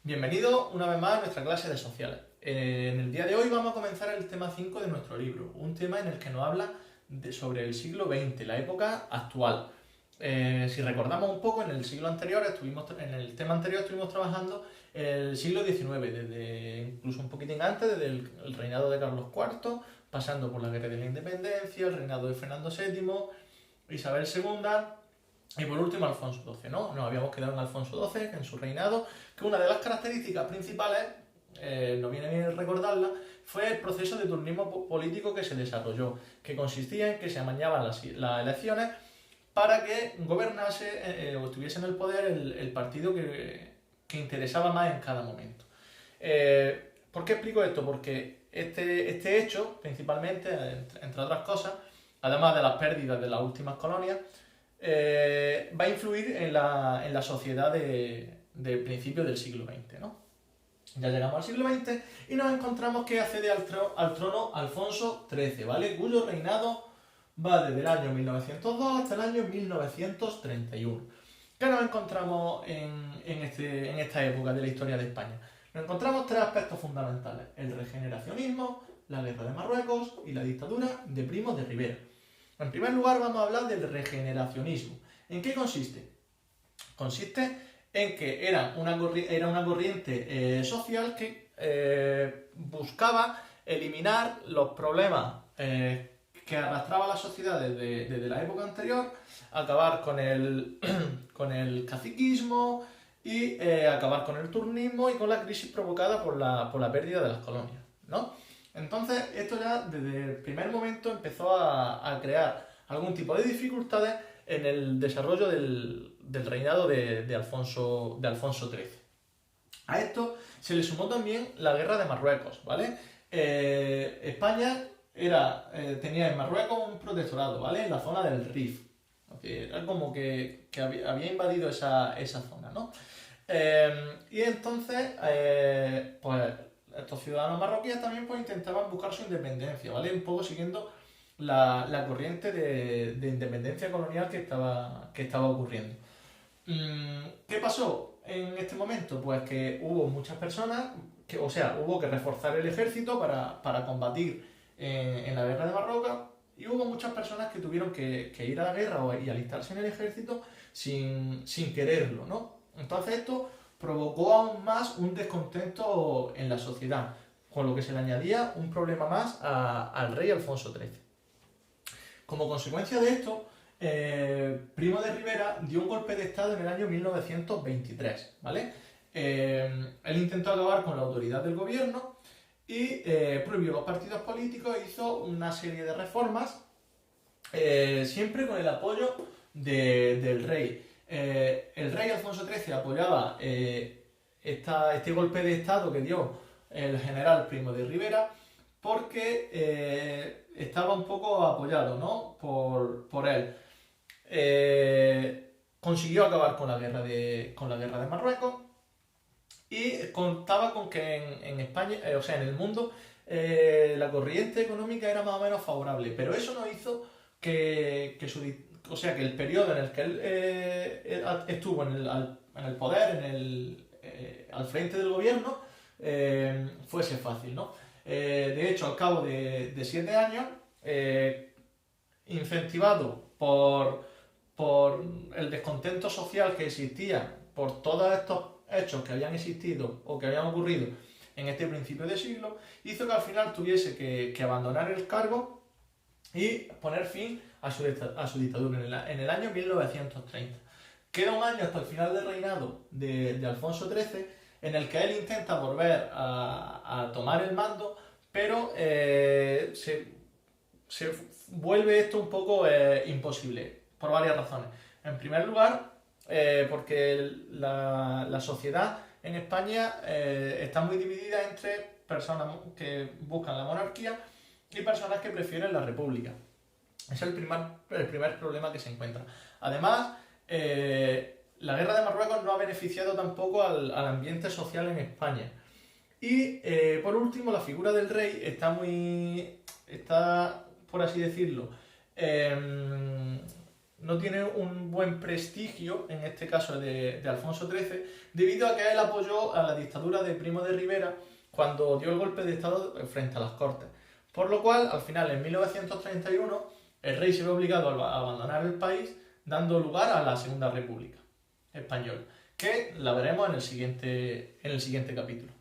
Bienvenido una vez más a nuestra clase de sociales. En el día de hoy vamos a comenzar el tema 5 de nuestro libro, un tema en el que nos habla sobre el siglo XX, la época actual. Si recordamos un poco, en el siglo anterior en el tema anterior estuvimos trabajando el siglo XIX, desde incluso un poquitín antes, desde el reinado de Carlos IV, pasando por la Guerra de la Independencia, el reinado de Fernando VII, Isabel II. Y por último, Alfonso XII, ¿no? Nos habíamos quedado en Alfonso XII, en su reinado, que una de las características principales, no viene bien recordarla, fue el proceso de turnismo político que se desarrolló, que consistía en que se amañaban las elecciones para que gobernase o estuviese en el poder el partido que interesaba más en cada momento. ¿Por qué explico esto? Porque este hecho, principalmente, entre otras cosas, además de las pérdidas de las últimas colonias, va a influir en la sociedad del principio del siglo XX, ¿no? Ya llegamos al siglo XX y nos encontramos que accede al trono Alfonso XIII, ¿vale? Cuyo reinado va desde el año 1902 hasta el año 1931. ¿Qué nos encontramos en esta época de la historia de España? Nos encontramos tres aspectos fundamentales: el regeneracionismo, la guerra de Marruecos y la dictadura de Primo de Rivera. En primer lugar, vamos a hablar del regeneracionismo. ¿En qué consiste? Consiste en que era una corriente social que buscaba eliminar los problemas que arrastraba la sociedad desde la época anterior, acabar con el caciquismo y acabar con el turnismo y con la crisis provocada por la pérdida de las colonias, ¿no? Entonces, esto ya desde el primer momento empezó a crear algún tipo de dificultades en el desarrollo del reinado de Alfonso XIII. A esto se le sumó también la guerra de Marruecos, ¿vale? España tenía en Marruecos un protectorado, ¿vale? En la zona del Rif. Era como que había invadido esa zona, ¿no? Y entonces, pues estos ciudadanos marroquíes también pues, intentaban buscar su independencia, ¿vale? Un poco siguiendo la corriente de independencia colonial que estaba ocurriendo. ¿Qué pasó en este momento? Pues que hubo muchas personas, hubo que reforzar el ejército para combatir en la guerra de Marruecos y hubo muchas personas que tuvieron que ir a la guerra y alistarse en el ejército sin quererlo, ¿no? Entonces esto provocó aún más un descontento en la sociedad, con lo que se le añadía un problema más al rey Alfonso XIII. Como consecuencia de esto, Primo de Rivera dio un golpe de Estado en el año 1923, ¿vale? Él intentó acabar con la autoridad del gobierno y prohibió los partidos políticos e hizo una serie de reformas, siempre con el apoyo del rey. El rey Alfonso XIII apoyaba este golpe de Estado que dio el general Primo de Rivera porque estaba un poco apoyado, ¿no? por él. Consiguió acabar con la guerra de Marruecos y contaba con que en España, en el mundo, la corriente económica era más o menos favorable, pero eso no hizo que el periodo en el que él estuvo en el poder, al frente del gobierno, fuese fácil, ¿no? De hecho, al cabo de 7 años, incentivado por el descontento social que existía, por todos estos hechos que habían existido o que habían ocurrido en este principio de siglo, hizo que al final tuviese que abandonar el cargo y poner fin a su dictadura en el año 1930. Queda un año hasta el final del reinado de Alfonso XIII en el que él intenta volver a tomar el mando, pero se vuelve esto un poco imposible, por varias razones. En primer lugar, porque la sociedad en España está muy dividida entre personas que buscan la monarquía y personas que prefieren la república. Ese es el primer problema que se encuentra. Además, la guerra de Marruecos no ha beneficiado tampoco al ambiente social en España. Y por último, la figura del rey está, por así decirlo, no tiene un buen prestigio, en este caso de Alfonso XIII, debido a que él apoyó a la dictadura de Primo de Rivera cuando dio el golpe de Estado frente a las Cortes. Por lo cual, al final, en 1931, el rey se ve obligado a abandonar el país, dando lugar a la Segunda República Española, que la veremos en el siguiente capítulo.